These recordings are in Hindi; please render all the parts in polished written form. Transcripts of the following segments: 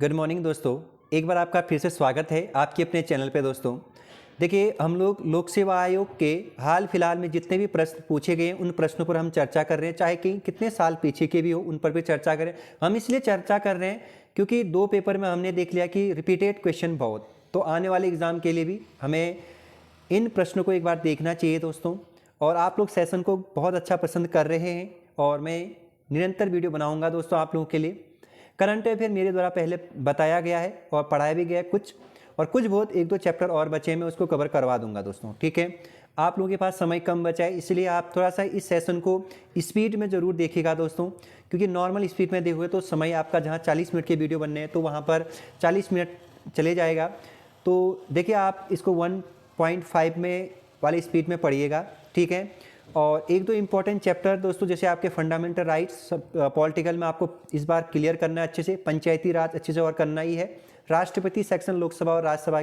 गुड मॉर्निंग दोस्तों। एक बार आपका फिर से स्वागत है आपके अपने चैनल पे दोस्तों। देखिए, हम लोग लोक सेवा आयोग के हाल फिलहाल में जितने भी प्रश्न पूछे गए हैं उन प्रश्नों पर हम चर्चा कर रहे हैं, चाहे कि कितने साल पीछे के भी हो उन पर भी चर्चा करें। हम इसलिए चर्चा कर रहे हैं क्योंकि 2 पेपर में हमने देख लिया कि रिपीटेड क्वेश्चन बहुत, तो आने वाले एग्ज़ाम के लिए भी हमें इन प्रश्नों को एक बार देखना चाहिए दोस्तों। और आप लोग सेशन को बहुत अच्छा पसंद कर रहे हैं और मैं निरंतर वीडियो बनाऊंगा दोस्तों आप लोगों के लिए। करंट अफेयर मेरे द्वारा पहले बताया गया है और पढ़ाया भी गया है कुछ, और कुछ बहुत 1-2 चैप्टर और बचे हैं, मैं उसको कवर करवा दूंगा दोस्तों। ठीक है, आप लोगों के पास समय कम बचा है, इसलिए आप थोड़ा सा इस सेशन को स्पीड में ज़रूर देखिएगा दोस्तों, क्योंकि नॉर्मल स्पीड में देखोगे तो समय आपका जहाँ 40 मिनट के वीडियो बनने हैं तो वहाँ पर 40 मिनट चले जाएगा। तो देखिए, आप इसको 1.5 में वाली स्पीड में पढ़िएगा। ठीक है, और 1-2 इंपॉर्टेंट चैप्टर दोस्तों, जैसे आपके फंडामेंटल राइट्स पॉलिटिकल में आपको इस बार क्लियर करना है अच्छे से, पंचायती राज अच्छे से और करना ही है, राष्ट्रपति सेक्शन लोकसभा और राज्यसभा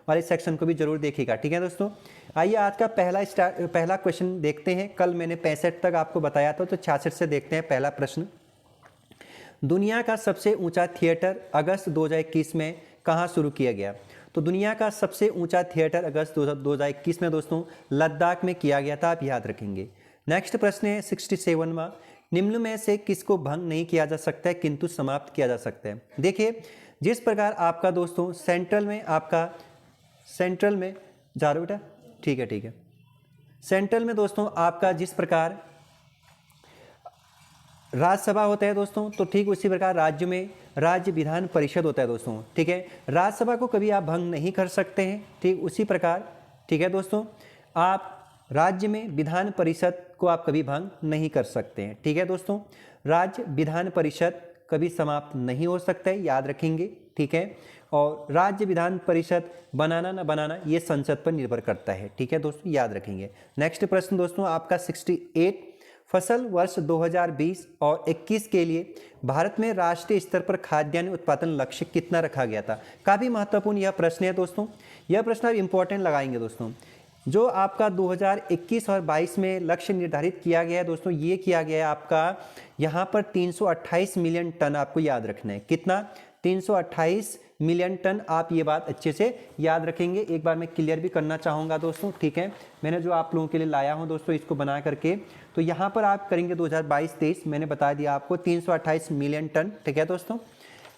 वाले सेक्शन को भी जरूर देखिएगा। ठीक है दोस्तों, आइए आज का पहला क्वेश्चन देखते हैं। कल मैंने 65 तक आपको बताया था, तो 66 से देखते हैं पहला प्रश्न। दुनिया का सबसे ऊंचा थिएटर अगस्त 2021 में कहाँ शुरू किया गया? तो दुनिया का सबसे ऊंचा थिएटर अगस्त 2021 में दोस्तों लद्दाख में किया गया था, आप याद रखेंगे। नेक्स्ट प्रश्न है 67वां, निम्न में से किसको भंग नहीं किया जा सकता है किंतु समाप्त किया जा सकता है? देखिए, जिस प्रकार आपका दोस्तों सेंट्रल में जा रहे हो बेटा, ठीक है, सेंट्रल में दोस्तों आपका जिस प्रकार राज्यसभा होता है दोस्तों, तो ठीक उसी प्रकार राज्य में राज्य विधान परिषद होता है दोस्तों। ठीक है, राज्यसभा को कभी आप भंग नहीं कर सकते हैं, ठीक उसी प्रकार। ठीक है दोस्तों, आप राज्य में विधान परिषद को आप कभी भंग नहीं कर सकते हैं। ठीक है दोस्तों, राज्य विधान परिषद कभी समाप्त नहीं हो सकता है, याद रखेंगे। ठीक है, और राज्य विधान परिषद बनाना ना बनाना ये संसद पर निर्भर करता है। ठीक है दोस्तों, याद रखेंगे। नेक्स्ट प्रश्न दोस्तों आपका 68, फसल वर्ष 2020 और 21 के लिए भारत में राष्ट्रीय स्तर पर खाद्यान्न उत्पादन लक्ष्य कितना रखा गया था? काफ़ी महत्वपूर्ण यह प्रश्न है दोस्तों, यह प्रश्न आप इंपॉर्टेंट लगाएंगे दोस्तों। जो आपका 2021 और 22 में लक्ष्य निर्धारित किया गया है दोस्तों, ये किया गया है आपका यहाँ पर 328 मिलियन टन, आपको याद रखना है। कितना? 328 मिलियन टन, आप ये बात अच्छे से याद रखेंगे। एक बार मैं क्लियर भी करना चाहूँगा दोस्तों। ठीक है, मैंने जो आप लोगों के लिए लाया हूँ दोस्तों इसको बना करके, तो यहाँ पर आप करेंगे 2022-23, मैंने बता दिया आपको 328 मिलियन टन। ठीक है दोस्तों,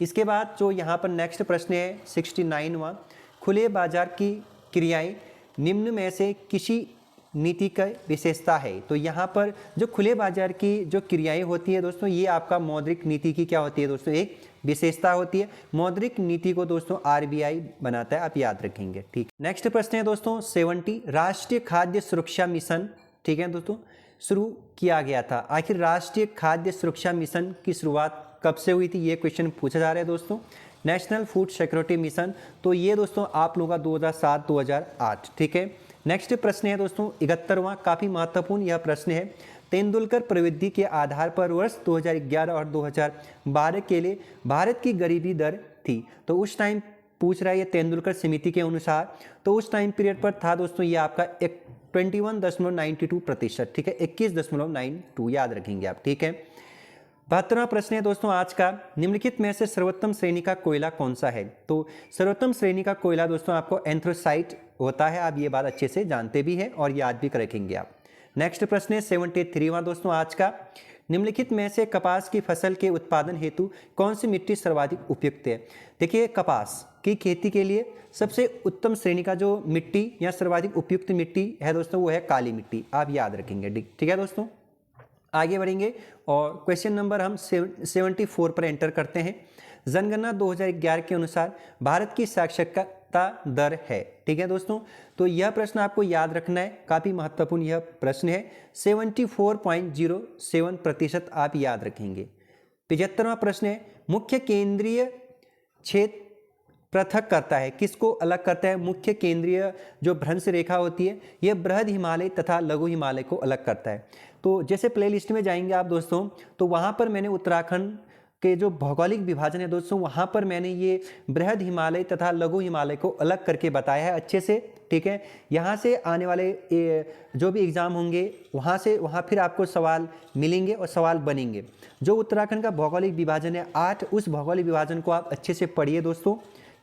इसके बाद जो यहाँ पर नेक्स्ट प्रश्न है 69वां, खुले बाजार की क्रियाएं निम्न में से किसी नीति का विशेषता है? तो यहाँ पर जो खुले बाजार की जो क्रियाएं होती है दोस्तों, ये आपका मौद्रिक नीति की क्या होती है दोस्तों? एक विशेषता होती है। मौद्रिक नीति को दोस्तों आरबीआई बनाता है, आप याद रखेंगे। ठीक, नेक्स्ट प्रश्न है दोस्तों 70, राष्ट्रीय खाद्य सुरक्षा मिशन, ठीक है दोस्तों, शुरू किया गया था। आखिर राष्ट्रीय खाद्य सुरक्षा मिशन की शुरुआत कब से हुई थी, ये क्वेश्चन पूछा जा रहा है दोस्तों। नेशनल फूड सिक्योरिटी मिशन, तो ये दोस्तों आप लोगों का 2007-2008। ठीक है, नेक्स्ट प्रश्न है दोस्तों 71वां, काफ़ी महत्वपूर्ण यह प्रश्न है। तेंदुलकर प्रवृत्ति के आधार पर वर्ष 2011 और 2012 के लिए भारत की गरीबी दर थी, तो उस टाइम पूछ रहा है ये तेंदुलकर समिति के अनुसार, तो उस टाइम पीरियड पर था दोस्तों ये आपका 21.92%। ठीक है, 21.92, याद रखेंगे आप। ठीक है, 72वां प्रश्न है दोस्तों आज का, निम्नलिखित में से सर्वोत्तम श्रेणी का कोयला कौन सा है? तो सर्वोत्तम श्रेणी का कोयला दोस्तों आपको एंथ्रासाइट होता है, आप ये बात अच्छे से जानते भी हैं और याद भी रखेंगे आप। नेक्स्ट प्रश्न है 73वां दोस्तों आज का, निम्नलिखित में से कपास की फसल के उत्पादन हेतु कौन सी मिट्टी सर्वाधिक उपयुक्त है? देखिए, कपास की खेती के लिए सबसे उत्तम श्रेणी का जो मिट्टी या सर्वाधिक उपयुक्त मिट्टी है दोस्तों, वो है काली मिट्टी, आप याद रखेंगे। ठीक है दोस्तों, आगे बढ़ेंगे और क्वेश्चन नंबर हम 74 पर एंटर करते हैं। जनगणना 2011 के अनुसार भारत की साक्षरता दर है। ठीक है दोस्तों, तो यह प्रश्न आपको याद रखना है, काफ़ी महत्वपूर्ण यह प्रश्न है। 74.07% आप याद रखेंगे। 75वां प्रश्न है, मुख्य केंद्रीय क्षेत्र पृथक करता है, किसको अलग करता है? मुख्य केंद्रीय जो भ्रंश रेखा होती है, यह बृहद हिमालय तथा लघु हिमालय को अलग करता है। तो जैसे प्लेलिस्ट में जाएंगे आप दोस्तों, तो वहाँ पर मैंने उत्तराखंड के जो भौगोलिक विभाजन है दोस्तों, वहाँ पर मैंने ये बृहद हिमालय तथा लघु हिमालय को अलग करके बताया है अच्छे से। ठीक है। यहाँ से आने वाले जो भी एग्ज़ाम होंगे वहाँ से वहाँ फिर आपको सवाल मिलेंगे और सवाल बनेंगे। जो उत्तराखंड का भौगोलिक विभाजन है 8, उस भौगोलिक विभाजन को आप अच्छे से पढ़िए दोस्तों,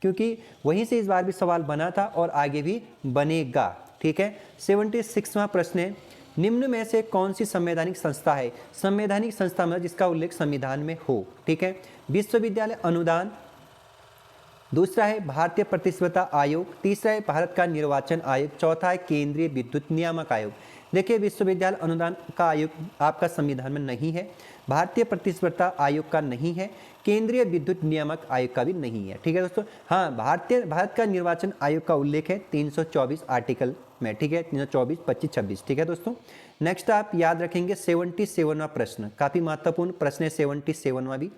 क्योंकि वहीं से इस बार भी सवाल बना था और आगे भी बनेगा, ठीक है। 76वां प्रश्न है, निम्न में से कौन सी संवैधानिक संस्था है? संवैधानिक संस्था मतलब जिसका उल्लेख संविधान में हो, ठीक है। विश्वविद्यालय अनुदान, दूसरा है भारतीय प्रतिस्पर्धा आयोग, तीसरा है भारत का निर्वाचन आयोग, चौथा है केंद्रीय विद्युत नियामक आयोग। देखिए विश्वविद्यालय अनुदान का आयोग आपका संविधान में नहीं है, भारतीय प्रतिस्पर्धा आयोग का नहीं है, केंद्रीय विद्युत नियामक आयोग का भी नहीं है, ठीक है दोस्तों। हाँ, भारत का निर्वाचन आयोग का उल्लेख है 324 आर्टिकल में, ठीक है, 324, 25, 26, ठीक है दोस्तों। नेक्स्ट आप याद रखेंगे 77वां प्रश्न, काफी महत्वपूर्ण प्रश्न है 77वां भी।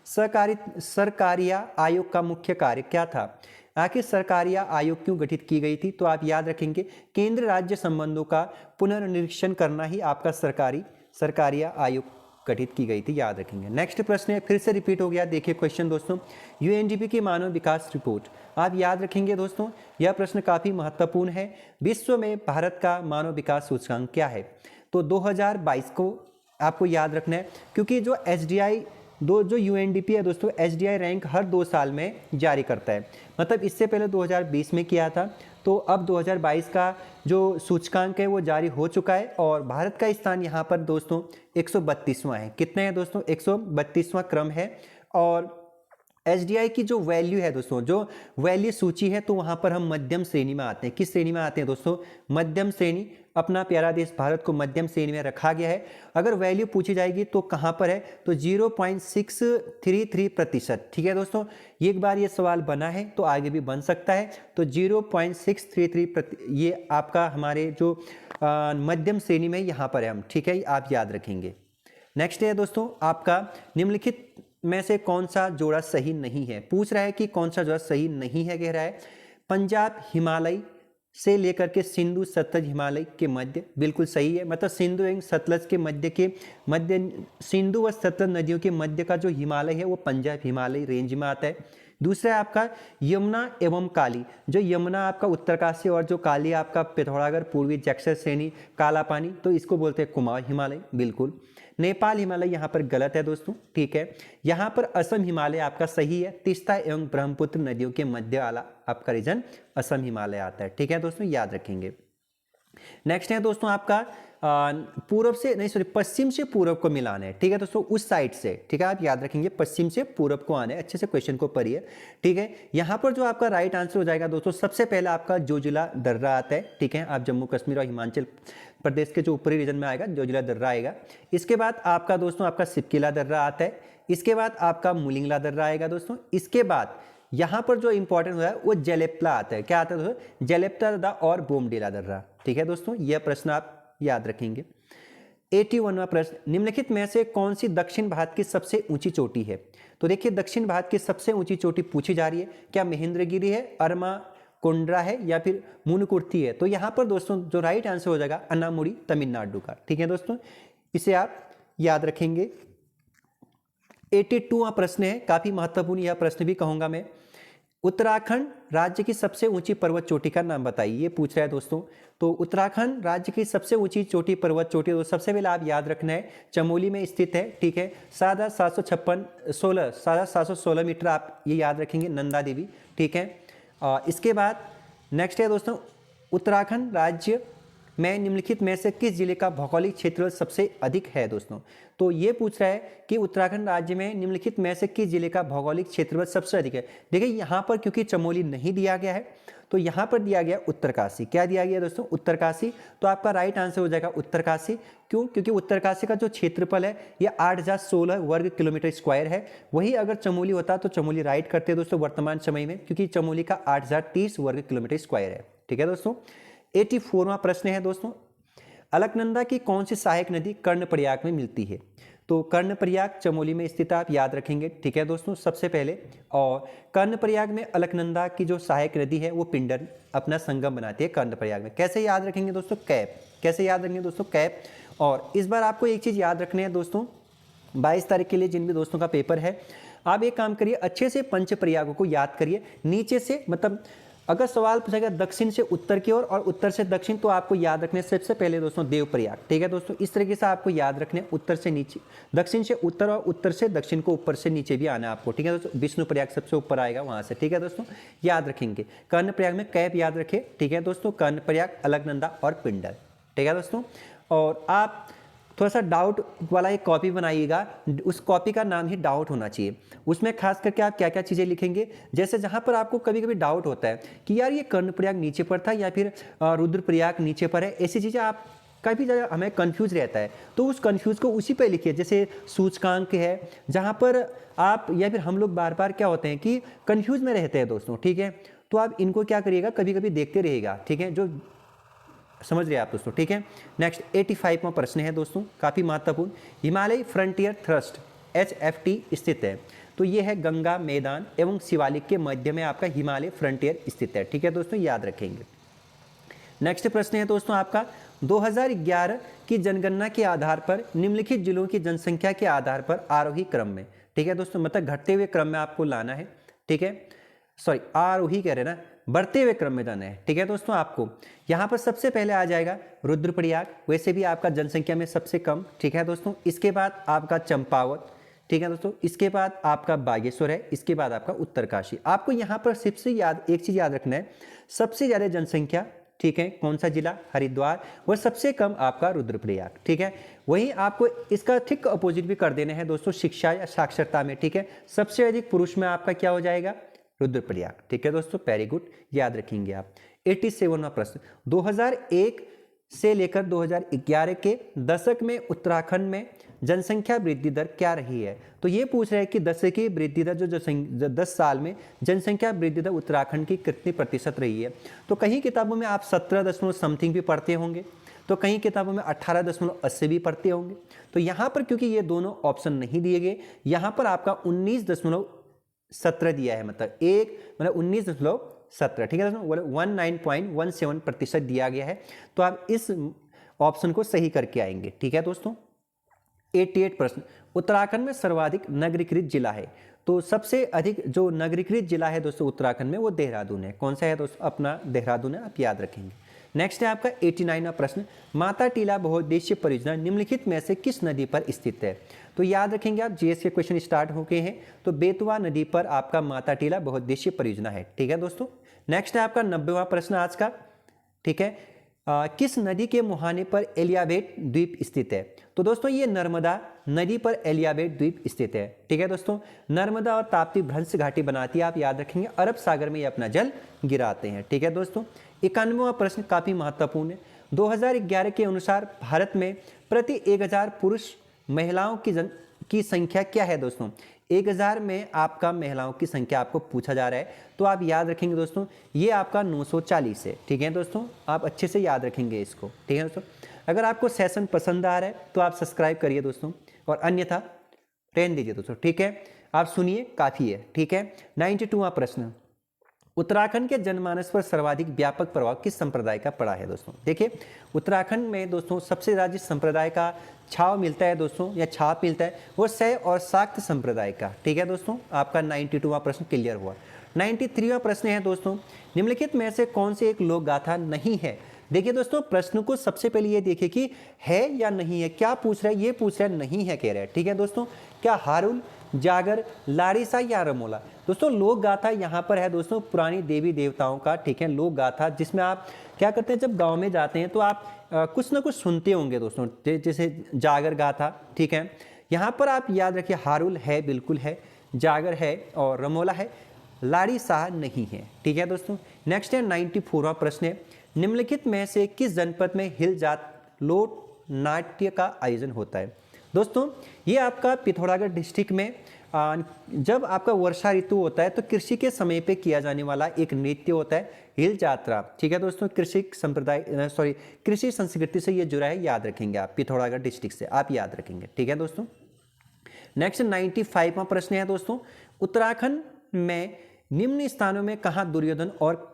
सरकारिया आयोग का मुख्य कार्य क्या था? आखिर सरकारिया आयोग क्यों गठित की गई थी? तो आप याद रखेंगे केंद्र राज्य संबंधों का पुनर्निरीक्षण करना ही आपका सरकारिया आयोग गठित की गई थी, याद रखेंगे। नेक्स्ट प्रश्न है, फिर से रिपीट हो गया, देखिए क्वेश्चन दोस्तों, यूएनडीपी की मानव विकास रिपोर्ट आप याद रखेंगे दोस्तों, यह प्रश्न काफी महत्वपूर्ण है। विश्व में भारत का मानव विकास सूचकांक क्या है? तो 2022 को आपको याद रखना है, क्योंकि जो एसडीआई जो यूएनडीपी है दोस्तों, एसडीआई रैंक हर 2 साल में जारी करता है। मतलब इससे पहले 2020 में किया था, तो अब 2022 का जो सूचकांक है वो जारी हो चुका है और भारत का स्थान यहाँ पर दोस्तों 132वां है। कितने हैं दोस्तों? 132वां क्रम है। और एसडीआई की जो वैल्यू है दोस्तों, जो वैल्यू सूची है, तो वहाँ पर हम मध्यम श्रेणी में आते हैं। किस श्रेणी में आते हैं दोस्तों? मध्यम श्रेणी। अपना प्यारा देश भारत को मध्यम श्रेणी में रखा गया है। अगर वैल्यू पूछी जाएगी तो कहाँ पर है? तो 0.633%, ठीक है दोस्तों। एक बार ये सवाल बना है तो आगे भी बन सकता है। तो 0.633 ये आपका हमारे जो मध्यम श्रेणी में यहाँ पर है हम, ठीक है, आप याद रखेंगे। नेक्स्ट है दोस्तों आपका, निम्नलिखित में से कौन सा जोड़ा सही नहीं है? पूछ रहा है कि कौन सा जोड़ा सही नहीं है, कह रहा है पंजाब हिमालय से लेकर के सिंधु सतलज हिमालय के मध्य, बिल्कुल सही है। मतलब सिंधु एवं सतलज के मध्य सिंधु व सतलज नदियों के मध्य का जो हिमालय है वो पंजाब हिमालय रेंज में आता है। दूसरा है आपका यमुना एवं काली, जो यमुना आपका उत्तरकाशी और जो काली आपका पिथौरागढ़ पूर्वी जैक्सर श्रेणी काला पानी, तो इसको बोलते हैं कुमाऊं हिमालय, बिल्कुल। नेपाल हिमालय यहाँ पर गलत है दोस्तों, ठीक है। यहाँ पर असम हिमालय आपका सही है। तीस्ता एवं ब्रह्मपुत्र नदियों के मध्य वाला आपका रीजन असम हिमालय आता है, ठीक है दोस्तों, याद रखेंगे। नेक्स्ट है दोस्तों आपका पूर्व से नहीं सॉरी पश्चिम से पूर्व को मिलाना है, ठीक है दोस्तों, उस साइड से, ठीक है, आप याद रखेंगे पश्चिम से पूर्व को आना है। अच्छे से क्वेश्चन को पढ़िए, ठीक है। यहाँ पर जो आपका राइट आंसर हो जाएगा दोस्तों, सबसे पहले आपका जोजिला दर्रा आता है, ठीक है। आप जम्मू कश्मीर और हिमाचल प्रदेश के जो ऊपरी रीजन में आएगा जोजिला दर्रा आएगा। इसके बाद आपका दोस्तों आपका सिपकिला दर्रा आता है। इसके बाद आपका मुलिंगला दर्रा आएगा दोस्तों। इसके बाद यहाँ पर जो इंपॉर्टेंट हुआ है वो जलेप्ला आता है। क्या आता है दोस्तों? जलेप्ला दर्रा और बोमडीला दर्रा, ठीक है दोस्तों। यह प्रश्न आप याद रखेंगे। 81वां प्रश्न, निम्नलिखित में से कौन सी दक्षिण भारत की सबसे ऊंची चोटी है? तो देखिए दक्षिण भारत की सबसे ऊंची चोटी पूछी जा रही है, क्या महेंद्रगिरी है, अरमा कुंड्रा है या फिर मुनकुर्थी है? तो यहाँ पर दोस्तों जो राइट आंसर हो जाएगा अन्नामुड़ी तमिलनाडु का, ठीक है दोस्तों, इसे आप याद रखेंगे। 82वां प्रश्न है, काफी महत्वपूर्ण यह प्रश्न भी कहूंगा मैं। उत्तराखंड राज्य की सबसे ऊंची पर्वत चोटी का नाम बताइए, ये पूछ रहा है दोस्तों। तो उत्तराखंड राज्य की सबसे ऊंची चोटी पर्वत चोटी, तो सबसे पहले आप याद रखना है चमोली में स्थित है, ठीक है। 7,716 मीटर, आप ये याद रखेंगे, नंदा देवी, ठीक है। इसके बाद नेक्स्ट है दोस्तों, उत्तराखंड राज्य में निम्नलिखित में से किस जिले का भौगोलिक क्षेत्र सबसे अधिक है दोस्तों? तो ये पूछ रहा है कि उत्तराखंड राज्य में निम्नलिखित में से किस जिले का भौगोलिक क्षेत्र सबसे अधिक है। देखिए यहाँ पर क्योंकि चमोली नहीं दिया गया है तो यहाँ पर दिया गया उत्तरकाशी। क्या दिया गया दोस्तों? उत्तरकाशी। तो आपका राइट आंसर हो जाएगा उत्तरकाशी। क्यों? क्योंकि उत्तरकाशी का जो क्षेत्रफल है ये 8,016 वर्ग किलोमीटर स्क्वायर है। वही अगर चमोली होता तो चमोली राइट करते दोस्तों वर्तमान समय में, क्योंकि चमोली का 8,030 वर्ग किलोमीटर स्क्वायर है, ठीक है दोस्तों। 84वां प्रश्न है दोस्तों, अलकनंदा की कौन सी सहायक नदी कर्णप्रयाग में मिलती है? तो कर्णप्रयाग चमोली में स्थित, आप याद रखेंगे, ठीक है दोस्तों, सबसे पहले। और कर्णप्रयाग में अलकनंदा की जो सहायक नदी है वो पिंडर अपना संगम बनाती है कर्णप्रयाग में। कैसे याद रखेंगे दोस्तों? कैप। कैसे याद रखेंगे दोस्तों? कैप। और इस बार आपको एक चीज़ याद रखनी है दोस्तों, 22 तारीख के लिए जिन भी दोस्तों का पेपर है, आप एक काम करिए, अच्छे से पंच प्रयागों को याद करिए नीचे से, मतलब अगर सवाल पूछेगा दक्षिण से उत्तर की ओर और उत्तर से दक्षिण, तो आपको याद रखने सबसे पहले दोस्तों देवप्रयाग। ठीक है दोस्तों, इस तरीके से आपको याद रखने, उत्तर से नीचे, दक्षिण से उत्तर और उत्तर से दक्षिण को ऊपर से नीचे भी आना है आपको। ठीक है दोस्तों, विष्णु प्रयाग सबसे ऊपर आएगा वहां से। ठीक है दोस्तों, याद रखेंगे। कर्णप्रयाग में कैप याद रखे। ठीक है दोस्तों, कर्णप्रयाग, अलकनंदा और पिंडर। ठीक है दोस्तों, और आप थोड़ा सा डाउट वाला एक कॉपी बनाइएगा, उस कॉपी का नाम ही डाउट होना चाहिए। उसमें खास करके आप क्या क्या चीज़ें लिखेंगे, जैसे जहाँ पर आपको कभी कभी डाउट होता है कि यार ये कर्णप्रयाग नीचे पर था या फिर रुद्रप्रयाग नीचे पर है, ऐसी चीज़ें आप काफ़ी ज़्यादा हमें कंफ्यूज रहता है, तो उस कंफ्यूज को उसी पे लिखिए। जैसे सूचकांक है, जहाँ पर आप या फिर हम लोग बार बार क्या होते हैं कि कंफ्यूज में रहते हैं दोस्तों। ठीक है, तो आप इनको क्या करिएगा, कभी कभी देखते रहिएगा। ठीक है, जो समझ रहे हैं आप दोस्तों। ठीक है, नेक्स्ट 85वां प्रश्न है दोस्तों, काफ़ी महत्वपूर्ण। हिमालय फ्रंटियर थ्रस्ट HFT स्थित है, तो ये है गंगा मैदान एवं शिवालिक के मध्य में आपका हिमालय फ्रंटियर स्थित है। ठीक है दोस्तों, याद रखेंगे। नेक्स्ट प्रश्न है दोस्तों आपका, 2011 की जनगणना के आधार पर निम्नलिखित जिलों की जनसंख्या के आधार पर आरोही क्रम में, ठीक है दोस्तों, मतलब घटते हुए क्रम में आपको लाना है। ठीक है, सॉरी आरोही कह रहे ना, बढ़ते हुए क्रम में जाना है। ठीक है दोस्तों, आपको यहाँ पर सबसे पहले आ जाएगा रुद्रप्रयाग, वैसे भी आपका जनसंख्या में सबसे कम। ठीक है दोस्तों, इसके बाद आपका चंपावत। ठीक है दोस्तों, इसके बाद आपका बागेश्वर है, इसके बाद आपका उत्तरकाशी। आपको यहाँ पर सबसे एक चीज याद रखना है, सबसे ज्यादा जनसंख्या, ठीक है, कौन सा जिला, हरिद्वार, वह सबसे कम आपका रुद्रप्रयाग। ठीक है, वही आपको इसका ठीक अपोजिट भी कर देना है दोस्तों, शिक्षा या साक्षरता में। ठीक है, सबसे अधिक पुरुष में आपका क्या हो जाएगा, रुद्रप्रयाग। ठीक है दोस्तों, वेरी गुड, याद रखेंगे आप। 87वां प्रश्न, 2001 से लेकर 2011 के दशक में उत्तराखंड में जनसंख्या वृद्धि दर क्या रही है। तो ये पूछ रहे हैं कि दशकीय वृद्धि दर जो 10 साल में जनसंख्या वृद्धि दर उत्तराखंड की कितनी प्रतिशत रही है। तो कहीं किताबों में आप 17 समथिंग भी पढ़ते होंगे, तो कहीं किताबों में 18.80 भी पढ़ते होंगे। तो यहाँ पर क्योंकि ये दोनों ऑप्शन नहीं दिए गए, यहाँ पर आपका 19.17 दिया है, मतलब 19.17। ठीक है दोस्तों, 19.17% दिया गया है, तो आप इस ऑप्शन को सही करके आएंगे। ठीक है दोस्तों, 88 प्रश्न, उत्तराखंड में सर्वाधिक नगरीकृत जिला है, तो सबसे अधिक जो नगरीकृत जिला है दोस्तों उत्तराखंड में वो देहरादून है। कौन सा है दोस्तों, अपना देहरादून है, आप याद रखेंगे। नेक्स्ट है आपका 89वां प्रश्न, माता टीला बहुउद्देशीय परियोजना निम्नलिखित में से किस नदी पर स्थित है। तो याद रखेंगे आप, जीएस के क्वेश्चन स्टार्ट हो गए हैं, तो बेतवा नदी पर आपका माता टीला बहुउद्देशीय परियोजना है। ठीक है दोस्तों, नेक्स्ट है आपका 90वां प्रश्न आज का। ठीक है, किस नदी के मुहाने पर एलियाबेट द्वीप स्थित है। तो दोस्तों ये नर्मदा नदी पर एलियाबेट द्वीप स्थित है। ठीक है दोस्तों, नर्मदा और ताप्ती भ्रंश घाटी बनाती है, आप याद रखेंगे, अरब सागर में ये अपना जल गिराते हैं। ठीक है दोस्तों, 91वां प्रश्न काफी महत्वपूर्ण है, 2011 के अनुसार भारत में प्रति 1000 पुरुष महिलाओं की संख्या क्या है दोस्तों। 1000 में आपका महिलाओं की संख्या आपको पूछा जा रहा है, तो आप याद रखेंगे दोस्तों ये आपका 940 है। ठीक है दोस्तों, आप अच्छे से याद रखेंगे इसको। ठीक है दोस्तों, अगर आपको सेशन पसंद आ रहा है तो आप सब्सक्राइब करिए दोस्तों, और अन्यथा रहने दीजिए दोस्तों। ठीक है, आप सुनिए, काफ़ी है। ठीक है, 92वां प्रश्न, उत्तराखंड के जनमानस पर सर्वाधिक व्यापक प्रभाव किस संप्रदाय का पड़ा है दोस्तों। देखिए उत्तराखंड में दोस्तों सबसे ज़्यादा जिस संप्रदाय का छाव मिलता है दोस्तों, या छाप मिलता है, वो शैव और शाक्त संप्रदाय का। ठीक है दोस्तों, आपका 92वां प्रश्न क्लियर हुआ। 93वां प्रश्न है दोस्तों, निम्नलिखित में से कौन से एक लोक गाथा नहीं है। देखिए दोस्तों, प्रश्न को सबसे पहले ये देखिए कि है या नहीं है, क्या पूछ रहा है, ये पूछ रहा है नहीं है कह रहा है। ठीक है दोस्तों, क्या हारुल, जागर, लारिसा या रमोला। दोस्तों लोक गाथा यहाँ पर है दोस्तों पुरानी देवी देवताओं का। ठीक है, लोक गाथा जिसमें आप क्या करते हैं, जब गांव में जाते हैं तो आप कुछ ना कुछ सुनते होंगे दोस्तों, जैसे जागर गाथा। ठीक है, यहाँ पर आप याद रखिए, हारुल है, बिल्कुल है, जागर है और रमोला है, लारिसा नहीं है। ठीक है दोस्तों, नेक्स्ट है 94वां प्रश्न है, निम्नलिखित में से किस जनपद में हिल जात लोक नाट्य का आयोजन होता है। दोस्तों ये आपका पिथौरागढ़ डिस्ट्रिक्ट में जब आपका वर्षा ऋतु होता है तो कृषि के समय पे किया जाने वाला एक नृत्य होता है हिल जात्रा। ठीक है दोस्तों, कृषि संप्रदाय कृषि संस्कृति से ये जुड़ा है, याद रखेंगे आप, पिथौरागढ़ डिस्ट्रिक्ट से आप याद रखेंगे। ठीक है दोस्तों, नेक्स्ट 95वां प्रश्न है दोस्तों, उत्तराखंड में निम्न स्थानों में कहाँ दुर्योधन और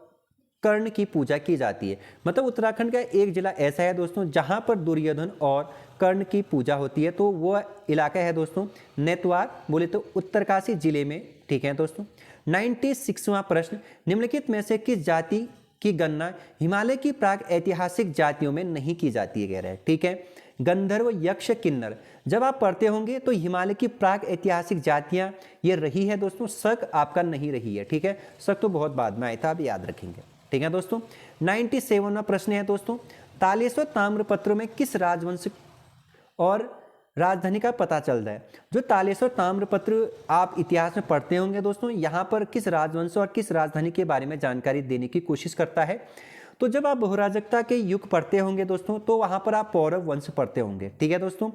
कर्ण की पूजा की जाती है। मतलब उत्तराखंड का एक जिला ऐसा है दोस्तों जहां पर दुर्योधन और कर्ण की पूजा होती है, तो वो इलाका है दोस्तों नेतवार, बोले तो उत्तरकाशी जिले में। ठीक है दोस्तों, 96वां प्रश्न, निम्नलिखित में से किस जाति की गणना हिमालय की प्राग ऐतिहासिक जातियों में नहीं की जाती है, कह रहे हैं। ठीक है, गंधर्व, यक्ष, किन्नर। जब आप पढ़ते होंगे तो हिमालय की प्राग ऐतिहासिक जातियां ये रही है दोस्तों, शक आपका नहीं रही है। ठीक है, शक तो बहुत बाद में आया था, आप याद रखेंगे। ठीक है दोस्तों, 97वां प्रश्न है दोस्तों, तालेश्वर ताम्रपत्र में किस राजवंश और राजधानी का पता चलता है। जो तालेश्वर ताम्रपत्र आप इतिहास में पढ़ते होंगे दोस्तों, यहाँ पर किस राजवंश और किस राजधानी के बारे में जानकारी देने की कोशिश करता है। तो जब आप बहुराजकता के युग पढ़ते होंगे दोस्तों, तो वहाँ पर आप पौरव वंश पढ़ते होंगे। ठीक है दोस्तों,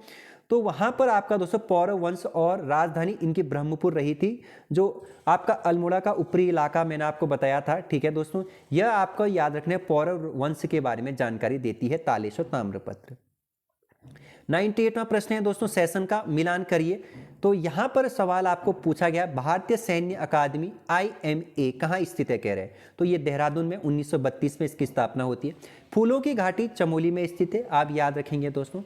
तो वहाँ पर आपका दोस्तों पौरव वंश और राजधानी इनकी ब्रह्मपुर रही थी, जो आपका अल्मोड़ा का ऊपरी इलाका मैंने आपको बताया था। ठीक है दोस्तों, यह आपको याद रखने पौरव वंश के बारे में जानकारी देती है तालेश्वर ताम्रपत्र। 98वां प्रश्न है दोस्तों, सेशन का मिलान करिए। तो यहाँ पर सवाल आपको पूछा गया, भारतीय सैन्य अकादमी IMA कहाँ स्थित है, कह रहे हैं। तो ये देहरादून में 1932 में इसकी स्थापना होती है। फूलों की घाटी चमोली में स्थित है, आप याद रखेंगे दोस्तों।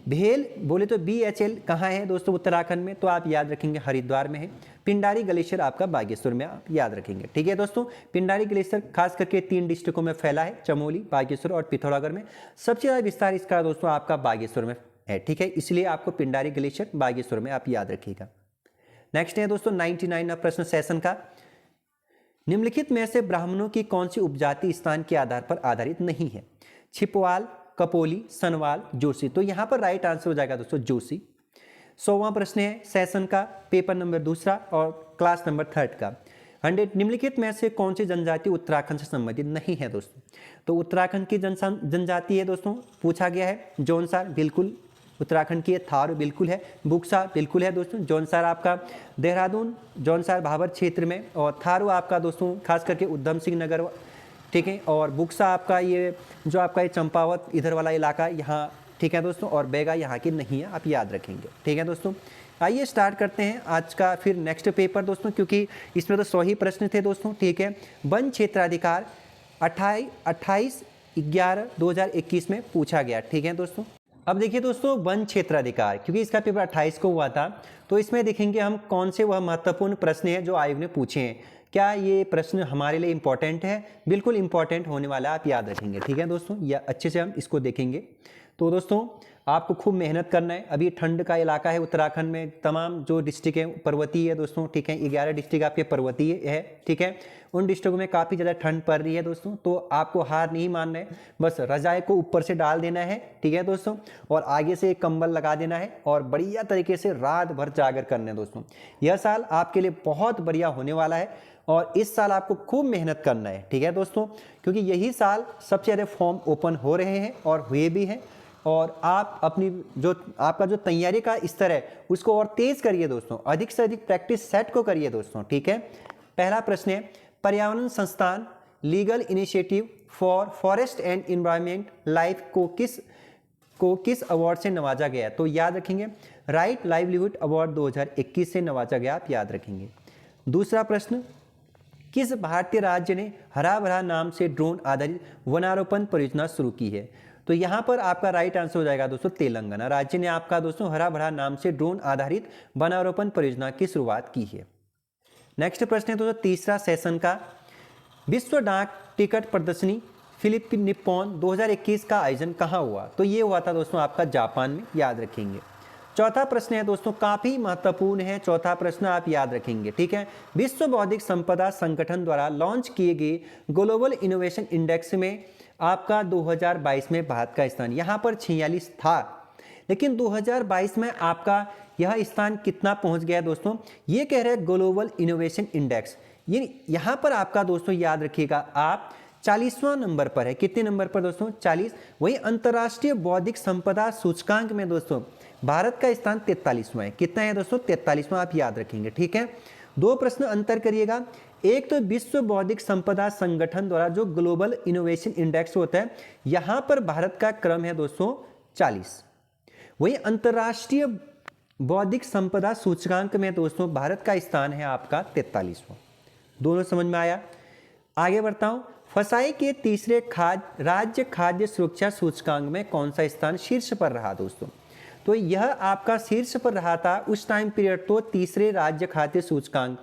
भेल बोले तो BHL कहाँ है दोस्तों, उत्तराखंड में, तो आप याद रखेंगे हरिद्वार में है। पिंडारी ग्लेशियर आपका बागेश्वर में, आप याद रखेंगे। ठीक है दोस्तों, पिंडारी ग्लेशियर खास करके 3 डिस्ट्रिक्टों में फैला है, चमोली, बागेश्वर और पिथौरागढ़ में। सबसे ज़्यादा विस्तार इसका दोस्तों आपका बागेश्वर में है। ठीक है, इसलिए आपको पिंडारी ग्लेशियर बागेश्वर में आप याद रखिएगा। नेक्स्ट है दोस्तों 99वां प्रश्न सेशन का, निम्नलिखित में से ब्राह्मणों की कौन सी उपजाति स्थान के आधार पर आधारित नहीं है। छिपवाल, कपोली, सनवाल, जोशी। तो यहाँ पर राइट आंसर हो जाएगा दोस्तों जोशी। 100वां प्रश्न है सेशन का, पेपर नंबर 2 और क्लास नंबर 3 का। 100, निम्नलिखित में से कौन सी जनजाति उत्तराखंड से संबंधित नहीं है दोस्तों। तो उत्तराखंड की जनजाति है दोस्तों, पूछा गया है जौनसार, बिल्कुल उत्तराखंड की है। थारू बिल्कुल है। बुक्सा बिल्कुल है दोस्तों। जौनसार आपका देहरादून, जौनसार भाबर क्षेत्र में, और थारू आपका दोस्तों खास करके उधम सिंह नगर, ठीक है, और बुक्सा आपका ये जो आपका ये चंपावत इधर वाला इलाका यहाँ, ठीक है दोस्तों, और बेगा यहाँ की नहीं है, आप याद रखेंगे। ठीक है दोस्तों, आइए स्टार्ट करते हैं आज का फिर नेक्स्ट पेपर दोस्तों, क्योंकि इसमें तो 100 ही प्रश्न थे दोस्तों। ठीक है, वन क्षेत्राधिकार 28/11/2021 में पूछा गया। ठीक है दोस्तों, अब देखिए दोस्तों वन क्षेत्राधिकार, क्योंकि इसका पेपर 28 को हुआ था, तो इसमें देखेंगे हम कौन से वह महत्वपूर्ण प्रश्न हैं जो आयोग ने पूछे हैं। क्या ये प्रश्न हमारे लिए इंपॉर्टेंट है? बिल्कुल इंपॉर्टेंट होने वाला है, आप याद रखेंगे। ठीक है दोस्तों, या अच्छे से हम इसको देखेंगे। तो दोस्तों आपको खूब मेहनत करना है। अभी ठंड का इलाका है उत्तराखंड में, तमाम जो डिस्ट्रिक्ट है पर्वतीय है दोस्तों। ठीक है, 11 डिस्ट्रिक्ट आपके पर्वतीय है। ठीक है, उन डिस्ट्रिक्टों में काफ़ी ज़्यादा ठंड पड़ रही है दोस्तों, तो आपको हार नहीं मानना है, बस रजाई को ऊपर से डाल देना है। ठीक है दोस्तों, और आगे से एक कंबल लगा देना है और बढ़िया तरीके से रात भर जागर करना है दोस्तों। यह साल आपके लिए बहुत बढ़िया होने वाला है और इस साल आपको खूब मेहनत करना है। ठीक है दोस्तों, क्योंकि यही साल सबसे ज़्यादा फॉर्म ओपन हो रहे हैं और हुए भी हैं, और आप अपनी जो आपका जो तैयारी का स्तर है उसको और तेज करिए दोस्तों, अधिक से अधिक प्रैक्टिस सेट को करिए दोस्तों। ठीक है, पहला प्रश्न है, पर्यावरण संस्थान legal initiative for forest and environment life को किस अवार्ड से नवाजा गया? तो याद रखेंगे राइट लाइवलीहुड अवार्ड 2021 से नवाजा गया, आप याद रखेंगे। दूसरा प्रश्न, किस भारतीय राज्य ने हरा भरा नाम से ड्रोन आधारित वनारोपण परियोजना शुरू की है? तो यहाँ पर आपका राइट आंसर हो जाएगा दोस्तों तेलंगाना राज्य ने आपका दोस्तों हरा भरा नाम से ड्रोन आधारित वनारोपण परियोजना की शुरुआत की है। नेक्स्ट प्रश्न है दोस्तों तीसरा सेशन का, विश्व डाक टिकट प्रदर्शनी फिलिप निप्पॉन 2021 का आयोजन कहाँ हुआ? तो ये हुआ था दोस्तों आपका जापान में, याद रखेंगे। चौथा प्रश्न है दोस्तों काफी महत्वपूर्ण है, चौथा प्रश्न आप याद रखेंगे। ठीक है, विश्व बौद्धिक संपदा संगठन द्वारा लॉन्च किए गए ग्लोबल इनोवेशन इंडेक्स में आपका 2022 में भारत का स्थान यहाँ पर 46 था, लेकिन 2022 में आपका यह स्थान कितना पहुँच गया दोस्तों? ये कह रहे हैं ग्लोबल इनोवेशन इंडेक्स, ये यहाँ पर आपका दोस्तों याद रखिएगा आप 40वां नंबर पर है। कितने नंबर पर दोस्तों? 40। वही अंतर्राष्ट्रीय बौद्धिक संपदा सूचकांक में दोस्तों भारत का स्थान 43वां है। कितना है दोस्तों? 43वां, आप याद रखेंगे। ठीक है, दो प्रश्न अंतर करिएगा। एक तो विश्व बौद्धिक संपदा संगठन द्वारा जो ग्लोबल इनोवेशन इंडेक्स होता है, यहां पर भारत का क्रम है दोस्तों 40। वही अंतर्राष्ट्रीय बौद्धिक संपदा सूचकांक में दोस्तों भारत का स्थान है आपका 43वां। दोनों समझ में आया? आगे बढ़ता हूं। फसाई के तीसरे राज्य खाद्य सुरक्षा सूचकांक में कौन सा स्थान शीर्ष पर रहा दोस्तों? तो यह आपका शीर्ष पर रहा था उस टाइम पीरियड, तो तीसरे राज्य खाद्य सूचकांक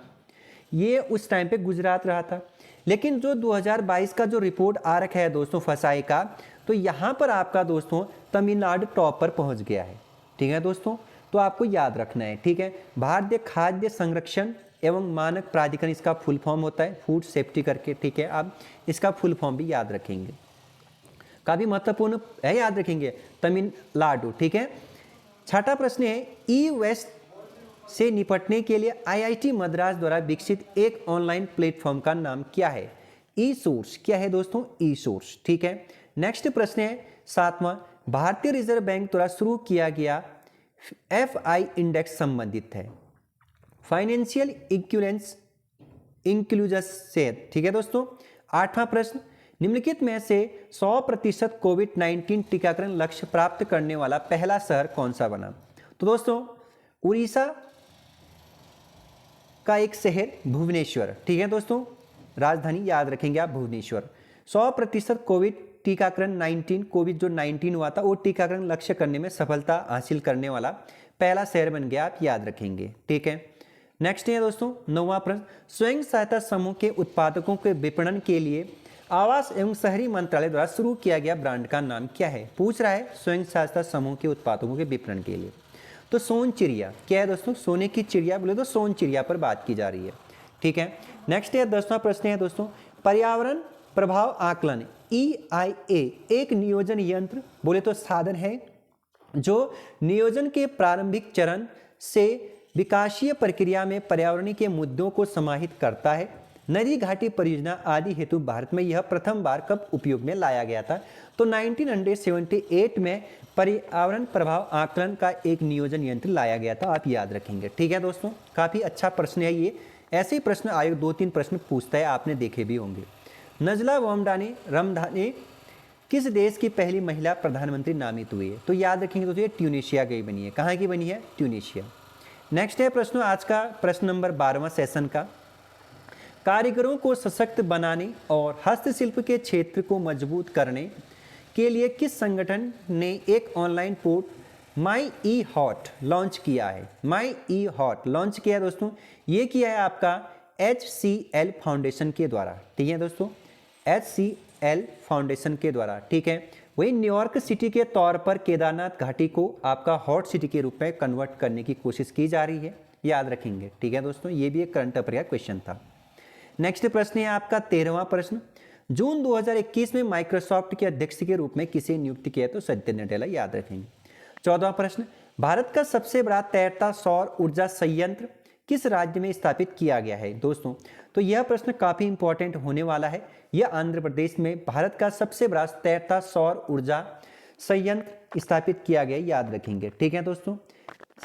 ये उस टाइम पे गुजरात रहा था। लेकिन जो 2022 का जो रिपोर्ट आ रखा है दोस्तों फसाई का, तो यहाँ पर आपका दोस्तों तमिलनाडु टॉप पर पहुँच गया है। ठीक है दोस्तों, तो आपको याद रखना है। ठीक है, भारतीय खाद्य संरक्षण एवं मानक प्राधिकरण इसका फुल फॉर्म होता है, फूड सेफ्टी करके। ठीक है, आप इसका फुल फॉर्म भी याद रखेंगे, काफ़ी महत्वपूर्ण है, याद रखेंगे तमिलनाडु। ठीक है, छठा प्रश्न है, ई वेस्ट से निपटने के लिए आईआईटी मद्रास द्वारा विकसित एक ऑनलाइन प्लेटफॉर्म का नाम क्या है? ई सोर्स। क्या है दोस्तों? ई सोर्स। ठीक है, नेक्स्ट प्रश्न है सातवां, भारतीय रिजर्व बैंक द्वारा शुरू किया गया एफआई इंडेक्स संबंधित है फाइनेंशियल इक्विलेंस इंक्लूजन से। ठीक है दोस्तों, आठवां प्रश्न, निम्नलिखित में से 100% कोविड-19 टीकाकरण लक्ष्य प्राप्त करने वाला पहला शहर कौन सा बना? तो दोस्तों उड़ीसा का एक शहर भुवनेश्वर। ठीक है दोस्तों, राजधानी याद रखेंगे आप भुवनेश्वर। 100% कोविड टीकाकरण 19 कोविड जो 19 हुआ था वो टीकाकरण लक्ष्य करने में सफलता हासिल करने वाला पहला शहर बन गया, आप याद रखेंगे। ठीक है, नेक्स्ट है दोस्तों नौवां प्रश्न, स्वयं सहायता समूह के उत्पादकों के विपणन के लिए आवास एवं शहरी मंत्रालय द्वारा शुरू किया गया ब्रांड का नाम क्या है? पूछ रहा है स्वयं सहायता समूह के उत्पादकों के विपणन के लिए। तो सोन चिड़िया। क्या है दोस्तों? सोने की चिड़िया बोले तो सोन चिड़िया पर बात की जा रही है। ठीक है, नेक्स्ट है 10वां प्रश्न है दोस्तों, पर्यावरण प्रभाव आकलन EIA एक नियोजन यंत्र बोले तो साधन है जो नियोजन के प्रारंभिक चरण से विकासीय प्रक्रिया में पर्यावरणीय के मुद्दों को समाहित करता है। नदी घाटी परियोजना आदि हेतु भारत में यह प्रथम बार कब उपयोग में लाया गया था? तो 1978 में पर्यावरण प्रभाव आकलन का एक नियोजन यंत्र लाया गया था, आप याद रखेंगे। ठीक है दोस्तों, काफ़ी अच्छा प्रश्न है ये। ऐसे ही प्रश्न आयोग 2-3 प्रश्न पूछता है, आपने देखे भी होंगे। नजला रमदानी किस देश की पहली महिला प्रधानमंत्री नामित हुई है? तो याद रखेंगे दोस्तों, ये ट्यूनीशिया की बनी है। कहाँ की बनी है? ट्यूनीशिया। नेक्स्ट है प्रश्न आज का प्रश्न नंबर 12वां सेशन का, कारीगरों को सशक्त बनाने और हस्तशिल्प के क्षेत्र को मजबूत करने के लिए किस संगठन ने एक ऑनलाइन पोर्ट माई ई हॉट लॉन्च किया है? माई ई हॉट लॉन्च किया है दोस्तों, ये किया है आपका HCL फाउंडेशन के द्वारा। ठीक है दोस्तों, HCL फाउंडेशन के द्वारा। ठीक है, वही न्यूयॉर्क सिटी के तौर पर केदारनाथ घाटी को आपका हॉट सिटी के रूप में कन्वर्ट करने की कोशिश की जा रही है, याद रखेंगे। ठीक है दोस्तों, ये भी एक करंट अफेयर क्वेश्चन था। नेक्स्ट प्रश्न है आपका 13वां प्रश्न, जून 2021 में माइक्रोसॉफ्ट के अध्यक्ष के रूप में किसे नियुक्त किया? तो सत्य नडेला, याद रखेंगे। 14वां प्रश्न, भारत का सबसे बड़ा तैरता सौर ऊर्जा संयंत्र किस राज्य में स्थापित किया गया है? दोस्तों तो यह प्रश्न काफी इंपॉर्टेंट होने वाला है। यह आंध्र प्रदेश में भारत का सबसे बड़ा तैरता सौर ऊर्जा संयंत्र स्थापित किया गया, याद रखेंगे। ठीक है दोस्तों,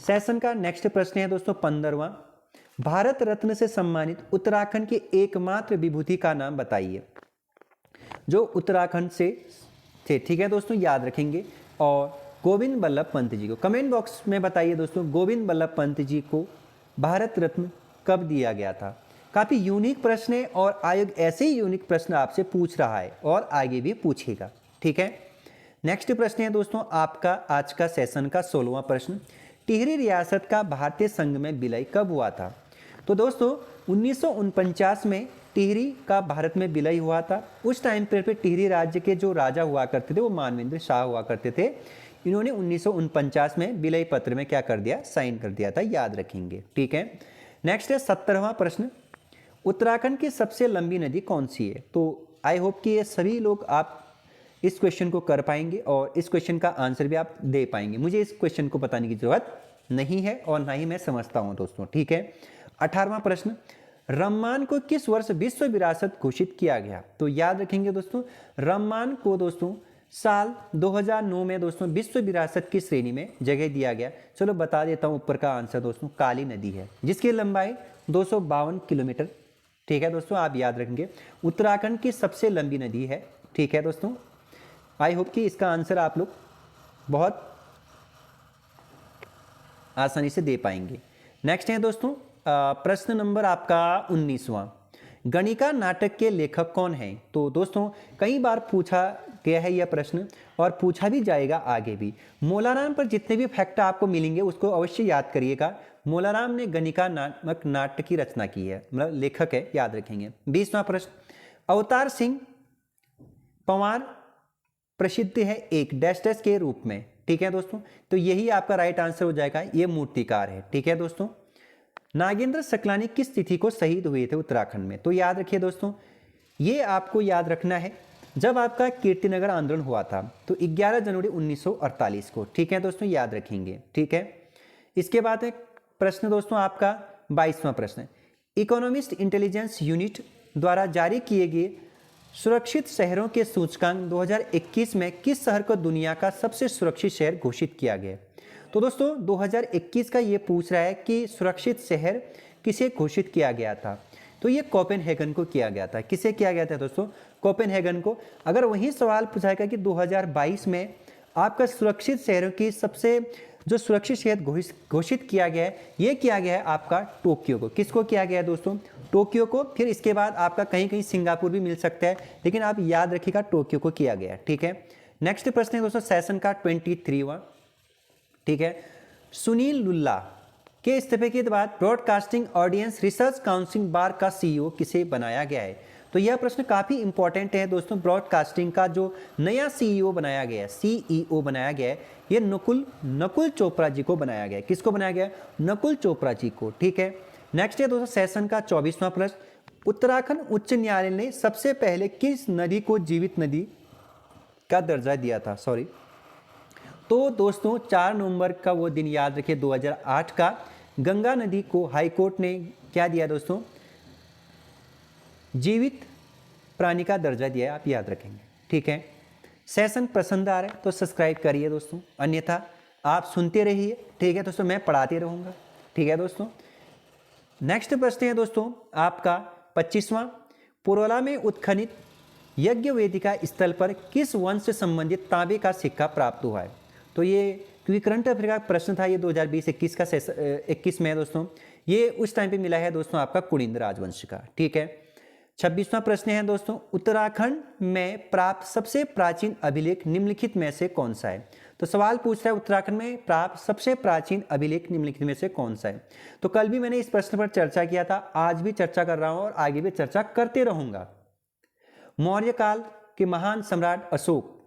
सेशन का नेक्स्ट प्रश्न है दोस्तों 15वां, भारत रत्न से सम्मानित उत्तराखंड के एकमात्र विभूति का नाम बताइए जो उत्तराखंड से थे। ठीक है दोस्तों, याद रखेंगे। और गोविंद बल्लभ पंत जी को कमेंट बॉक्स में बताइए दोस्तों, गोविंद बल्लभ पंत जी को भारत रत्न कब दिया गया था? काफी यूनिक प्रश्न है और आयोग ऐसे ही यूनिक प्रश्न आपसे पूछ रहा है और आगे भी पूछेगा। ठीक है, नेक्स्ट प्रश्न है दोस्तों आपका आज का सेशन का 16वां प्रश्न, टिहरी रियासत का भारतीय संघ में विलय कब हुआ था? तो दोस्तों 1949 में टिहरी का भारत में विलय हुआ था। उस टाइम पर टिहरी राज्य के जो राजा हुआ करते थे वो मानवेंद्र शाह हुआ करते थे। इन्होंने 1949 में विलय पत्र में क्या कर दिया? साइन कर दिया था, याद रखेंगे। ठीक है, नेक्स्ट है 17वां प्रश्न, उत्तराखंड की सबसे लंबी नदी कौन सी है? तो आई होप कि ये सभी लोग आप इस क्वेश्चन को कर पाएंगे और इस क्वेश्चन का आंसर भी आप दे पाएंगे। मुझे इस क्वेश्चन को बताने की जरूरत नहीं है और ना ही मैं समझता हूं दोस्तों। ठीक है, 18वां प्रश्न, रम्मान को किस वर्ष विश्व विरासत घोषित किया गया? तो याद रखेंगे दोस्तों, रम्मान को दोस्तों साल 2009 में दोस्तों विश्व विरासत की श्रेणी में जगह दिया गया। चलो बता देता हूं ऊपर का आंसर दोस्तों, काली नदी है जिसकी लंबाई 252 किलोमीटर। ठीक है दोस्तों, आप याद रखेंगे उत्तराखंड की सबसे लंबी नदी है। ठीक है दोस्तों, आई होप कि इसका आंसर आप लोग बहुत आसानी से दे पाएंगे। नेक्स्ट है दोस्तों प्रश्न नंबर आपका 19वां, गणिका नाटक के लेखक कौन हैं? तो दोस्तों कई बार पूछा गया है यह प्रश्न और पूछा भी जाएगा आगे भी। मौलाना पर जितने भी फैक्ट आपको मिलेंगे उसको अवश्य याद करिएगा। मोलाराम ने गणिका नामक नाट्य की रचना की है, मतलब लेखक है, याद रखेंगे। 20वां प्रश्न, अवतार सिंह पंवार प्रसिद्ध है एक डैश डैश के रूप में, ठीक है दोस्तों। तो यही आपका राइट आंसर हो जाएगा, ये मूर्तिकार है, ठीक है दोस्तों। नागेंद्र सकलानी किस तिथि को शहीद हुए थे उत्तराखंड में? तो याद रखिए दोस्तों, ये आपको याद रखना है जब आपका कीर्तिनगर आंदोलन हुआ था, तो 11 जनवरी 1948 को, ठीक है दोस्तों, याद रखेंगे, ठीक है। इसके बाद एक प्रश्न दोस्तों आपका 22वां प्रश्न, इकोनॉमिस्ट इंटेलिजेंस यूनिट द्वारा जारी किए गए सुरक्षित शहरों के सूचकांक 2021 में किस शहर को दुनिया का सबसे सुरक्षित शहर घोषित किया गया? तो दोस्तों 2021 का ये पूछ रहा है कि सुरक्षित शहर किसे घोषित किया गया था? तो ये कोपेनहेगन को किया गया था। किसे किया गया था दोस्तों? कोपेनहेगन को। अगर वही सवाल पूछाएगा कि 2022 में आपका सुरक्षित शहरों की सबसे जो सुरक्षित शहर घोषित किया गया है, ये किया गया है आपका टोक्यो को। किसको किया गया है दोस्तों? टोक्यो को। फिर इसके बाद आपका कहीं कहीं सिंगापुर भी मिल सकता है, लेकिन आप याद रखिएगा टोक्यो को किया गया है, ठीक है। नेक्स्ट प्रश्न है दोस्तों सेशन का 23वां, ठीक है। सुनील लुल्ला के इस्तीफे के बाद ब्रॉडकास्टिंग ऑडियंस रिसर्च काउंसिल बार का सीईओ किसे बनाया गया है? तो यह प्रश्न काफी इंपॉर्टेंट है दोस्तों। ब्रॉडकास्टिंग का जो नया सीईओ बनाया गया है, सीईओ बनाया गया है, ये नकुल चोपड़ा जी को बनाया गया है। किसको बनाया गया है? नकुल चोपड़ा जी को, ठीक है। नेक्स्ट है दोस्तों सेशन का 24वां प्रश्न, उत्तराखंड उच्च न्यायालय ने सबसे पहले किस नदी को जीवित नदी का दर्जा दिया था? सॉरी, तो दोस्तों 4 नवंबर का वो दिन याद रखिए 2008 का, गंगा नदी को हाईकोर्ट ने क्या दिया दोस्तों? जीवित प्राणी का दर्जा दिया है, आप याद रखेंगे, ठीक है। सेशन पसंद आ रहा है तो सब्सक्राइब करिए दोस्तों, अन्यथा आप सुनते रहिए, ठीक है दोस्तों, मैं पढ़ाते रहूँगा, ठीक है दोस्तों। नेक्स्ट प्रश्न है दोस्तों आपका 25वां, पुरोला में उत्खनित यज्ञ वेदिका स्थल पर किस वंश से संबंधित तांबे का सिक्का प्राप्त हुआ है? तो ये क्योंकि करंट अफेयर का प्रश्न था, ये 2020-21 का 21 में है दोस्तों। ये उस टाइम पे मिला है दोस्तों आपका कुनिंद राजवंश का, ठीक है। 26वां प्रश्न है दोस्तों, उत्तराखंड में प्राप्त सबसे प्राचीन अभिलेख निम्नलिखित में से कौन सा है? तो सवाल पूछ रहा है उत्तराखंड में प्राप्त सबसे प्राचीन अभिलेख निम्नलिखित में से कौन सा है? तो कल भी मैंने इस प्रश्न पर चर्चा किया था, आज भी चर्चा कर रहा हूं और आगे भी चर्चा करते रहूंगा। मौर्य काल के महान सम्राट अशोक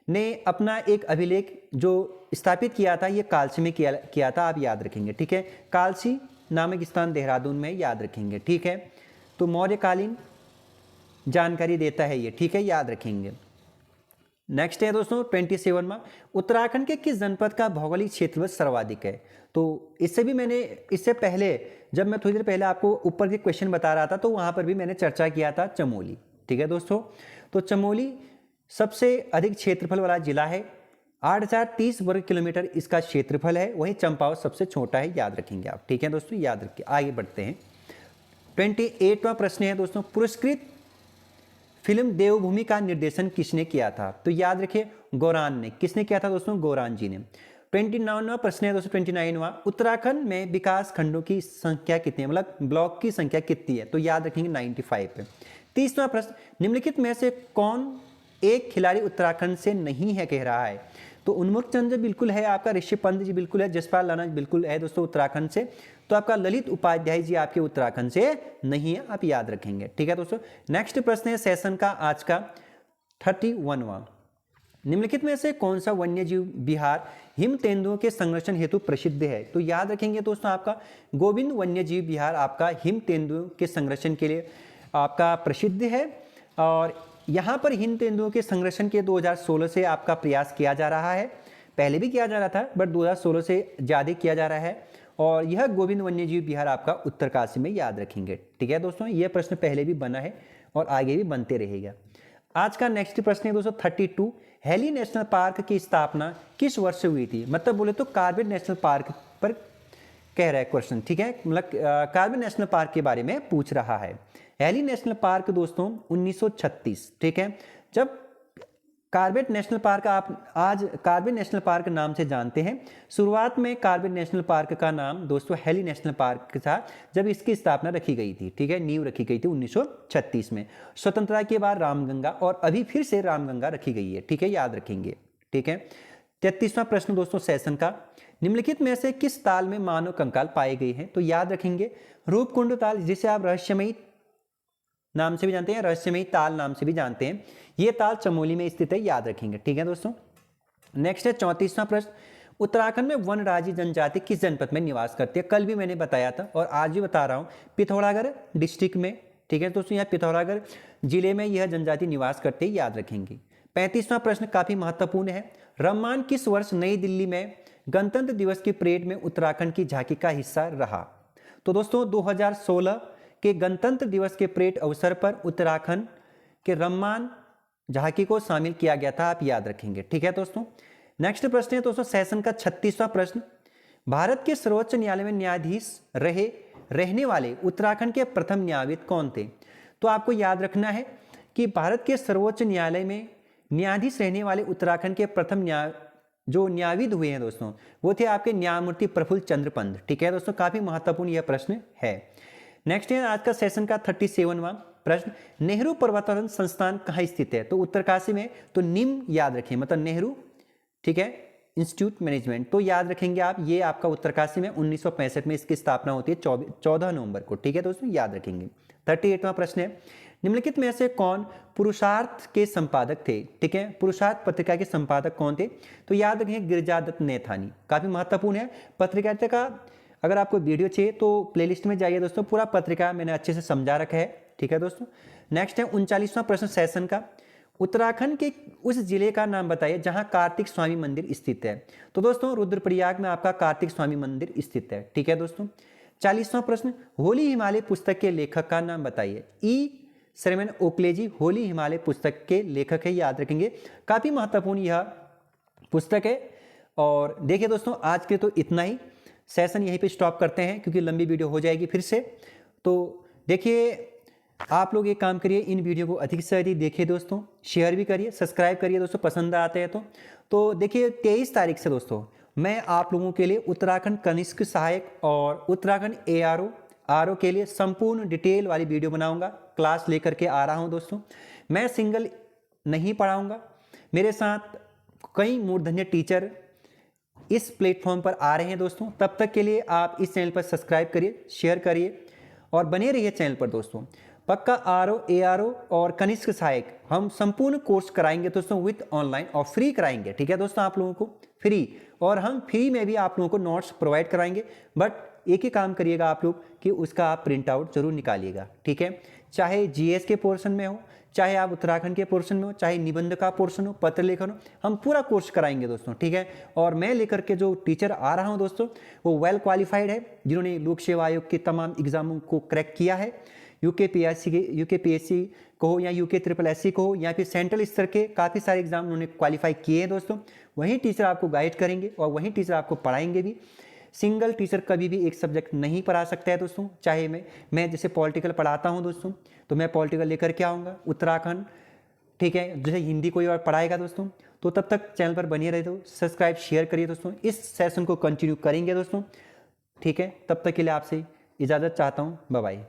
ने अपना एक अभिलेख जो स्थापित किया था, ये कालसी में किया था, आप याद रखेंगे, ठीक है। कालसी नामक स्थान देहरादून में, याद रखेंगे, ठीक है। तो मौर्यकालीन जानकारी देता है ये, ठीक है, याद रखेंगे। नेक्स्ट है दोस्तों 27वां, उत्तराखंड के किस जनपद का भौगोलिक क्षेत्रफल सर्वाधिक है? तो इससे पहले जब मैं थोड़ी देर पहले आपको ऊपर के क्वेश्चन बता रहा था, तो वहां पर भी मैंने चर्चा किया था चमोली, ठीक है दोस्तों। तो चमोली सबसे अधिक क्षेत्रफल वाला जिला है, 8030 वर्ग किलोमीटर इसका क्षेत्रफल है। वहीं चंपावत सबसे छोटा है, याद रखेंगे आप, ठीक है दोस्तों, याद रखिए। आगे बढ़ते हैं, 28वां प्रश्न है दोस्तों, पुरस्कृत फिल्म देवभूमि का निर्देशन किसने किया था? तो याद रखिए गौरान ने। किसने किया था दोस्तों? गौरान जी ने। 29वां प्रश्न है दोस्तों 29वां, उत्तराखंड में विकास खंडों की संख्या कितनी है, मतलब ब्लॉक की संख्या कितनी है? तो याद रखेंगे 95 पे। 30वां प्रश्न, निम्नलिखित में से कौन एक खिलाड़ी उत्तराखंड से नहीं है कह रहा है? तो उन्मुक्त चंद जी बिल्कुल है आपका, ऋषि पंत जी बिल्कुल है, जसपाल राणा बिल्कुल है दोस्तों उत्तराखंड से। तो आपका ललित उपाध्याय जी आपके उत्तराखंड से नहीं है, आप याद रखेंगे, ठीक है दोस्तों। नेक्स्ट प्रश्न है सेशन का आज का 31वां, निम्नलिखित में से कौन सा वन्यजीव विहार हिम तेंदुओं के संरक्षण हेतु प्रसिद्ध है? तो याद रखेंगे दोस्तों आपका गोविंद वन्यजीव विहार आपका हिम तेंदुओं के संरक्षण के लिए आपका प्रसिद्ध है। और यहाँ पर हिम तेंदुओं के संरक्षण के 2016 से आपका प्रयास किया जा रहा है, पहले भी किया जा रहा था बट 2016 से ज़्यादा किया जा रहा है। और यह गोविंद वन्यजीव विहार आपका उत्तरकाशी में, याद रखेंगे, ठीक है दोस्तों। यह प्रश्न पहले भी बना है और आगे भी बनते रहेगा। आज का नेक्स्ट प्रश्न है दोस्तों 32, हेली नेशनल पार्क की स्थापना किस वर्ष से हुई थी? मतलब बोले तो कार्बेट नेशनल पार्क पर कह रहा है क्वेश्चन, ठीक है, मतलब कार्बेट नेशनल पार्क के बारे में पूछ रहा है। हेली नेशनल पार्क दोस्तों 1936, ठीक है। जब कार्बेट नेशनल पार्क आप आज कार्बेट नेशनल पार्क नाम से जानते हैं, शुरुआत में कार्बेट नेशनल पार्क का नाम दोस्तों हेली नेशनल पार्क था जब इसकी स्थापना रखी गई थी, ठीक है, नींव रखी गई थी 1936 में। स्वतंत्रता के बाद रामगंगा और अभी फिर से रामगंगा रखी गई है, ठीक है, याद रखेंगे, ठीक है। 33वां प्रश्न दोस्तों सेशन का, निम्नलिखित में से किस ताल में मानव कंकाल पाए गए हैं? तो याद रखेंगे रूपकुंड ताल, जिसे आप रहस्यमयी नाम से भी जानते हैं, रहस्यमयी ताल नाम से भी जानते हैं। यह ताल चमोली में स्थित है, याद रखेंगे। ठीक है दोस्तों। नेक्स्ट है 34वां प्रश्न, उत्तराखंड में वन राज्य जनजाति किस जनपद में निवास करती है? कल भी मैंने बताया था और आज भी बता रहा हूं, पिथौरागढ़ डिस्ट्रिक्ट में। ठीक है दोस्तों, यहाँ पिथौरागढ़ जिले में यह जनजाति निवास करते हैं, याद रखेंगे। 35वां प्रश्न काफी महत्वपूर्ण है, रम्मान किस वर्ष नई दिल्ली में गणतंत्र दिवस की परेड में उत्तराखंड की झांकी का हिस्सा रहा? तो दोस्तों 2016 के गणतंत्र दिवस के परेड अवसर पर उत्तराखंड के रम्मान झांकी को शामिल किया गया था, आप याद रखेंगे। ठीक है दोस्तों। नेक्स्ट प्रश्न है दोस्तों सेशन का 36वां प्रश्न, भारत के सर्वोच्च न्यायालय में न्यायाधीश रहने वाले उत्तराखंड के प्रथम न्यायविद कौन थे? तो आपको याद रखना है कि भारत के सर्वोच्च न्यायालय में न्यायाधीश रहने वाले उत्तराखंड के प्रथम न्यायविद हुए हैं दोस्तों, वो थे आपके न्यायमूर्ति प्रफुल्ल चंद्र पंत। ठीक है दोस्तों, काफी महत्वपूर्ण यह प्रश्न है। नेक्स्ट है आज का सेशन का 37वां प्रश्न, नेहरू पर्वतारोहण संस्थान कहाँ स्थित है? तो उत्तरकाशी में। तो निम याद रखें, मतलब नेहरू, ठीक है, इंस्टीट्यूट मैनेजमेंट, तो याद रखेंगे आप, ये आपका उत्तरकाशी में 1965 में इसकी स्थापना होती है 14 नवंबर को। ठीक है दोस्तों, याद रखेंगे। 38वां प्रश्न है, निम्नलिखित में से कौन पुरुषार्थ के संपादक थे? ठीक है, पुरुषार्थ पत्रिका के संपादक कौन थे? तो याद रखें गिरिजादत्त नैथानी, काफी महत्वपूर्ण है। पत्रिका का अगर आपको वीडियो चाहिए तो प्लेलिस्ट में जाइए दोस्तों, पूरा पत्रिका मैंने अच्छे से समझा रखा है। ठीक है दोस्तों। नेक्स्ट है 39वां प्रश्न सेशन का, उत्तराखंड के उस जिले का नाम बताइए जहां कार्तिक स्वामी मंदिर स्थित है? तो दोस्तों रुद्रप्रयाग में आपका कार्तिक स्वामी मंदिर स्थित है। ठीक है दोस्तों। 40वां प्रश्न, होली हिमालय पुस्तक के लेखक का नाम बताइए? ई श्रवण ओकलेजी होली हिमालय पुस्तक के लेखक है, याद रखेंगे। काफी महत्वपूर्ण यह पुस्तक है। और देखिए दोस्तों, आज के तो इतना ही, सेशन यहीं पे स्टॉप करते हैं क्योंकि लंबी वीडियो हो जाएगी फिर से। तो देखिए आप लोग एक काम करिए, इन वीडियो को अधिक से अधिक देखिए दोस्तों, शेयर भी करिए, सब्सक्राइब करिए दोस्तों, पसंद आते हैं तो देखिए 23 तारीख से दोस्तों मैं आप लोगों के लिए उत्तराखंड कनिष्क सहायक और उत्तराखंड ARO के लिए संपूर्ण डिटेल वाली वीडियो बनाऊंगा, क्लास लेकर के आ रहा हूं दोस्तों। मैं सिंगल नहीं पढ़ाऊंगा, मेरे साथ कई मूर्धन्य टीचर इस प्लेटफॉर्म पर आ रहे हैं दोस्तों। तब तक के लिए आप इस चैनल पर सब्सक्राइब करिए, शेयर करिए और बने रहिए चैनल पर दोस्तों। पक्का ARO और कनिष्क सहायक हम संपूर्ण कोर्स कराएंगे दोस्तों, विथ ऑनलाइन और फ्री कराएंगे। ठीक है दोस्तों, आप लोगों को फ्री, और हम फ्री में भी आप लोगों को नोट्स प्रोवाइड कराएंगे। बट एक ही काम करिएगा आप लोग कि उसका आप प्रिंट आउट जरूर निकालिएगा। ठीक है, चाहे GS के पोर्शन में हो, चाहे आप उत्तराखंड के पोर्शन में हो, चाहे निबंध का पोर्शन हो, पत्र लेखन हो, हम पूरा कोर्स कराएंगे दोस्तों। ठीक है, और मैं लेकर के जो टीचर आ रहा हूं दोस्तों वो वेल क्वालिफाइड है, जिन्होंने लोक सेवा आयोग के तमाम एग्जामों को क्रैक किया है। यूके को हो या UKSSC को हो या फिर सेंट्रल स्तर के काफ़ी सारे एग्जाम उन्होंने क्वालिफाई किए हैं दोस्तों। वही टीचर आपको गाइड करेंगे और वही टीचर आपको पढ़ाएंगे भी। सिंगल टीचर कभी भी एक सब्जेक्ट नहीं पढ़ा सकता है दोस्तों। चाहे मैं जैसे पॉलिटिकल पढ़ाता हूं दोस्तों, तो मैं पॉलिटिकल लेकर के आऊँगा उत्तराखंड, ठीक है, जैसे हिंदी कोई और पढ़ाएगा दोस्तों। तो तब तक चैनल पर बनिए रहे दो, सब्सक्राइब शेयर करिए दोस्तों। इस सेशन को कंटिन्यू करेंगे दोस्तों। ठीक है, तब तक के लिए आपसे इजाज़त चाहता हूँ, बाय बाय।